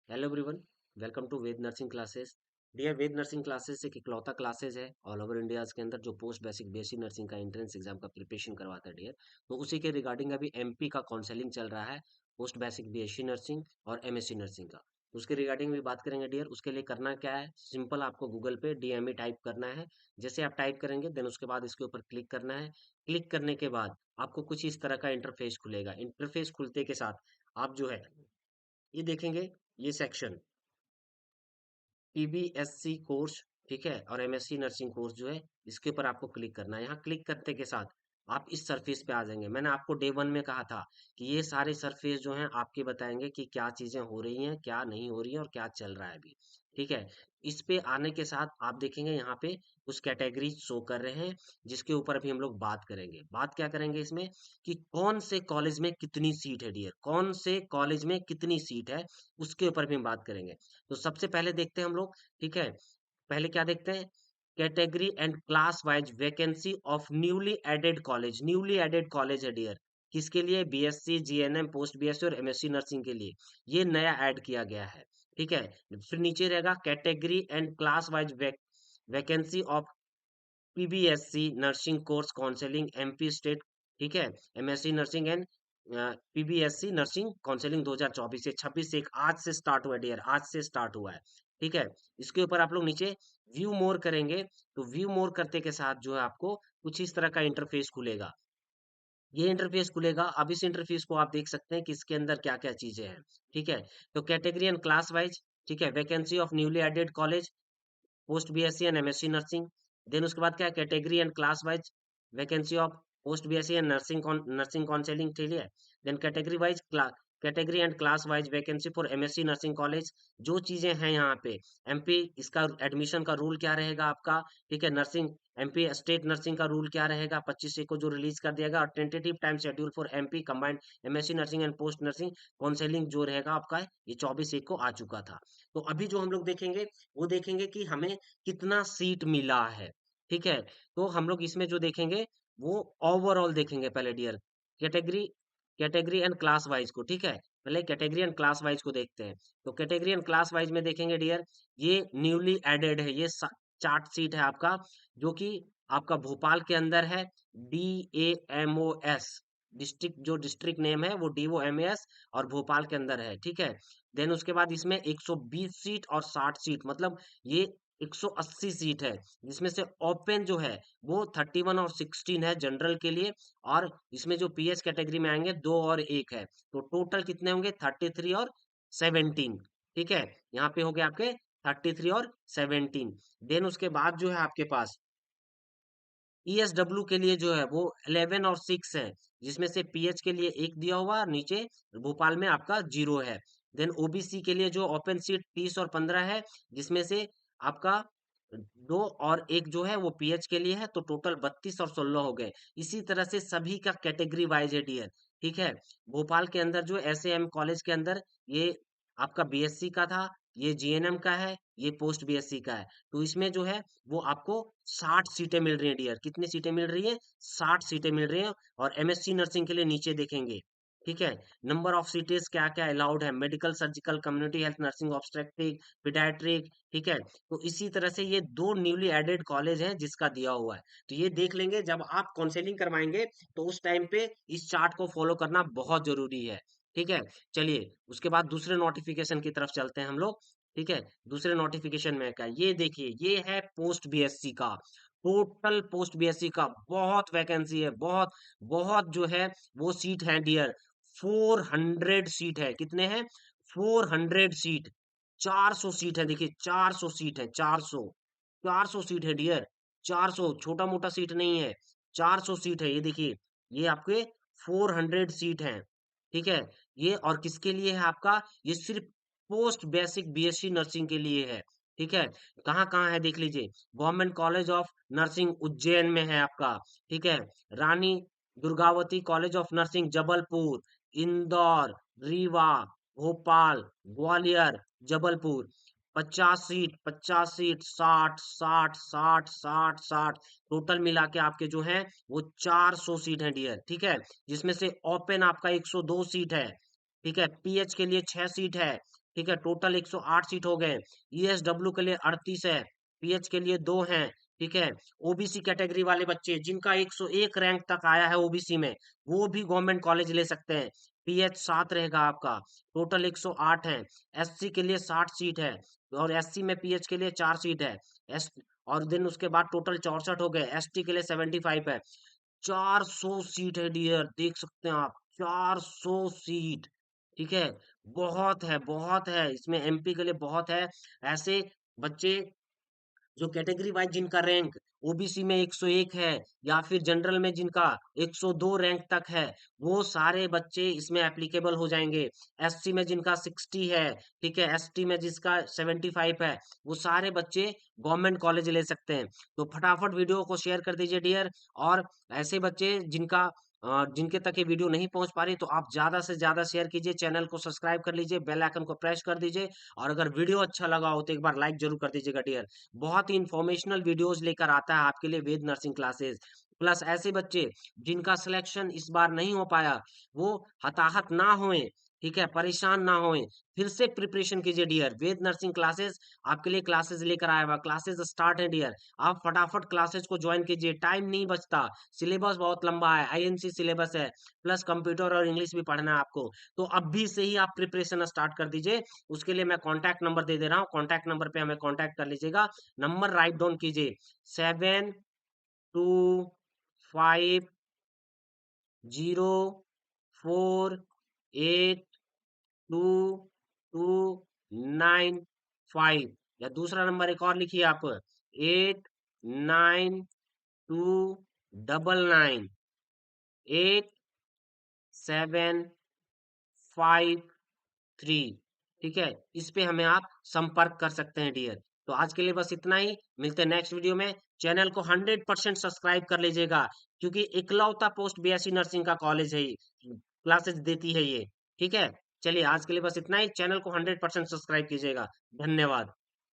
Hello everyone, welcome to Ved nursing classes. Dear, Ved nursing classes एक इकलौता classes है all over India के अंदर जो पोस्ट बेसिक बीएससी नर्सिंग का एंट्रेंस एग्जाम का प्रिपरेशन करवाता है डियर। तो उसी के रिगार्डिंग अभी एमपी का काउंसलिंग चल रहा है, पोस्ट बेसिक बीएससी नर्सिंग और एमएससी नर्सिंग का। तो उसके रिगार्डिंग भी बात करेंगे डियर। उसके लिए करना क्या है, सिंपल आपको गूगल पे डीएमई टाइप करना है। जैसे आप टाइप करेंगे देन उसके बाद इसके ऊपर क्लिक करना है। क्लिक करने के बाद आपको कुछ इस तरह का इंटरफेस खुलेगा। इंटरफेस खुलते के साथ आप जो है ये देखेंगे, ये सेक्शन पीबीएससी कोर्स, ठीक है, और एमएससी नर्सिंग कोर्स जो है इसके ऊपर आपको क्लिक करना है। यहाँ क्लिक करने के साथ आप इस सरफेस पे आ जाएंगे। मैंने आपको डे वन में कहा था कि ये सारे सरफेस जो हैं आपके बताएंगे कि क्या चीजें हो रही हैं, क्या नहीं हो रही हैं और क्या चल रहा है अभी। ठीक है, इस पे आने के साथ आप देखेंगे यहाँ पे कुछ कैटेगरीज शो कर रहे हैं, जिसके ऊपर अभी हम लोग बात करेंगे। बात क्या करेंगे इसमें कि कौन से कॉलेज में कितनी सीट है डियर, कौन से कॉलेज में कितनी सीट है, उसके ऊपर भी हम बात करेंगे। तो सबसे पहले देखते हैं हम लोग, ठीक है। पहले क्या देखते हैं, category and class wise vacancy of newly added college. Newly added college है डियर, किसके लिए? बीएससी, जीएनएम, पोस्ट बीएससी और एमएससी नर्सिंग के लिए ये नया ऐड किया गया है। ठीक है, फिर नीचे रहेगा category and class wise vacancy of PBSC nursing course counselling MP state. ठीक है, MSc nursing and PBSC nursing counselling 2024 से 26 से आज से स्टार्ट हुआ है डियर, आज से स्टार्ट हुआ है। ठीक है, इसके ऊपर आप लोग नीचे व्यू मोर करेंगे तो व्यू मोर करते के साथ जो है आपको कुछ इस तरह का इंटरफेस खुलेगा। ये इंटरफेस खुलेगा। अब इस इंटरफेस को आप देख सकते हैं कि इसके अंदर क्या क्या चीजें हैं। ठीक है, तो कैटेगरी एंड क्लास वाइज, ठीक है, vacancy of newly added college post BSc and MSc nursing. Then उसके बाद क्या है, category and class wise vacancy of post BSc and nursing counselling, ठीक है। Then category wise category and class wise vacancy for MSc nursing college. जो चीजें हैं यहाँ पे, एमपी इसका एडमिशन का रूल क्या रहेगा आपका, ठीक है, नर्सिंग एमपी स्टेट नर्सिंग का रूल क्या रहेगा 25 को जो रिलीज कर दिया गया, और tentative time schedule for MP combined MSc nursing and post nursing counselling जो रहेगा आपका, ये 24 को आ चुका था। तो अभी जो हम लोग देखेंगे वो देखेंगे कि हमें कितना सीट मिला है। ठीक है, तो हम लोग इसमें जो देखेंगे वो ओवरऑल देखेंगे पहले dear, category category and class wise को। ठीक है, पहले कैटेगरी एंड क्लास वाइज को देखते हैं। तो कैटेगरी एंड क्लास वाइज में देखेंगे डियर, ये न्यूली एडेड है, ये चार्ट सीट है आपका, जो कि आपका भोपाल के अंदर है। DAMOS डिस्ट्रिक्ट, जो डिस्ट्रिक्ट नेम है वो DOMAS, और भोपाल के अंदर है। ठीक है, देन उसके बाद इसमें 120 सीट और 60 सीट, मतलब ये 180 सीट है, जिसमें से ओपन जो है वो 31 और 16 है जनरल के लिए, और इसमें जो पीएच कैटेगरी में आएंगे दो और एक है। तो टोटल कितने होंगे, 33 और 17। ठीक है, यहाँ पे हो गए आपके 33 और 17। देन उसके बाद जो है आपके पास ईएसडब्ल्यू के लिए जो है वो 11 और 6 है, जिसमें से पीएच के लिए एक दिया हुआ और नीचे भोपाल में आपका 0 है। देन ओबीसी के लिए जो ओपन सीट 30 और 15 है, जिसमें से आपका दो और एक जो है वो पीएच के लिए है, तो टोटल 32 और 16 हो गए। इसी तरह से सभी का कैटेगरी वाइज है डियर। ठीक है, भोपाल के अंदर जो एसएएम कॉलेज के अंदर ये आपका बीएससी का था, ये जीएनएम का है, ये पोस्ट बीएससी का है। तो इसमें जो है वो आपको 60 सीटें मिल रही हैं डियर। कितनी सीटें मिल रही हैं? 60 सीटें मिल रही हैं। और एमएससी नर्सिंग के लिए नीचे देखेंगे, ठीक है, नंबर ऑफ सीटें क्या क्या अलाउड है, medical, surgical, community health nursing, obstetric, paediatric. ठीक है, तो इसी तरह से ये दो न्यूली एडेड कॉलेज हैं जिसका दिया हुआ है। तो ये देख लेंगे जब आप काउंसलिंग करवाएंगे, तो उस टाइम पे इस चार्ट को फॉलो करना बहुत जरूरी है। ठीक है, चलिए उसके बाद दूसरे नोटिफिकेशन की तरफ चलते हैं हम लोग। ठीक है, दूसरे नोटिफिकेशन में क्या, ये देखिए, ये है पोस्ट बीएससी का। टोटल पोस्ट बीएससी का बहुत वैकेंसी है, बहुत बहुत जो है वो सीट है डियर। 400 सीट है। कितने हैं? 400 सीट। 400 सीट है, देखिए 400 सीट है, 400। 400 सीट है डियर, 400 छोटा मोटा सीट नहीं है, 400 सीट है। ये देखिए, ये आपके 400 सीट है। ठीक है, ये और किसके लिए है आपका, ये सिर्फ पोस्ट बेसिक बीएससी नर्सिंग के लिए है। ठीक है, कहाँ कहाँ है देख लीजिए, government college of nursing Ujjain में है आपका। ठीक है, Rani Durgavati college of nursing Jabalpur, Indore, Rewa, Bhopal, Gwalior, Jabalpur. 50 seat, 50 seat, 60 60 60 60 60, total मिला के आपके जो है वो 400 सीट है डियर। ठीक है, जिसमें से ओपन आपका 102 सीट है। ठीक है, पीएच के लिए 6 सीट है। ठीक है, टोटल 108 सीट हो गए। ईएसडब्ल्यू के लिए 38 है, पीएच के लिए 2 हैं, ठीक है। ओबीसी कैटेगरी वाले बच्चे जिनका 101 रैंक तक आया है ओबीसी में, वो भी गवर्नमेंट कॉलेज ले सकते हैं। पीएच 7 रहेगा आपका, टोटल 108 है। एससी के लिए 60 सीट है, और एससी में पीएच के लिए 4 सीट है। एस और देन उसके बाद टोटल 64 हो गए। एसटी के लिए 75 है। 400 सीट है डियर, देख सकते हैं आप, 400 सीट, ठीक है। बहुत है इसमें, एमपी के लिए बहुत है। ऐसे बच्चे जो कैटेगरी वाइज जिनका रैंक ओबीसी में 101 है, या फिर जनरल में जिनका 102 रैंक तक है, वो सारे बच्चे इसमें एप्लीकेबल हो जाएंगे। एससी में जिनका 60 है, ठीक है, एसटी में जिसका 75 है, वो सारे बच्चे गवर्नमेंट कॉलेज ले सकते हैं। तो फटाफट वीडियो को शेयर कर दीजिए डियर। और ऐसे बच्चे जिनके तक ये वीडियो नहीं पहुंच पा रही, तो आप ज्यादा से ज्यादा शेयर कीजिए, चैनल को सब्सक्राइब कर लीजिए, बेल आइकन को प्रेस कर दीजिए, और अगर वीडियो अच्छा लगा हो तो एक बार लाइक जरूर कर दीजिएगा डियर। बहुत ही इंफॉर्मेशनल वीडियोस लेकर आता है आपके लिए वेद नर्सिंग क्लासेस। प्लस ऐसे बच्चे जिनका सिलेक्शन इस बार नहीं हो पाया, वो हताहत ना होएं, ठीक है, परेशान ना होएं, फिर से प्रिपरेशन कीजिए डियर। वेद नर्सिंग क्लासेस आपके लिए क्लासेस लेकर आया हुआ, क्लासेस स्टार्ट है डियर। आप फटाफट क्लासेस को ज्वाइन कीजिए, टाइम नहीं बचता, सिलेबस बहुत लंबा है, आईएनसी सिलेबस है, प्लस कंप्यूटर और इंग्लिश भी पढ़ना है आपको। तो अभी से ही आप प्रिपरेशन स्टार्ट कर दीजिए। उसके लिए मैं कॉन्टैक्ट नंबर दे दे रहा हूँ, कॉन्टैक्ट नंबर पे हमें कॉन्टैक्ट कर लीजिएगा। नंबर राइट डाउन कीजिए, 7254822295। या दूसरा नंबर एक और लिखिए आप, 8929 डबल नाइन 8753, ठीक है। इस पे हमें आप संपर्क कर सकते हैं डियर। तो आज के लिए बस इतना ही, मिलते हैं नेक्स्ट वीडियो में। चैनल को 100% सब्सक्राइब कर लीजिएगा, क्योंकि इकलौता पोस्ट बीएससी नर्सिंग का कॉलेज है, क्लासेस देती है ये, ठीक है। चलिए आज के लिए बस इतना ही, चैनल को 100% सब्सक्राइब कीजिएगा। धन्यवाद।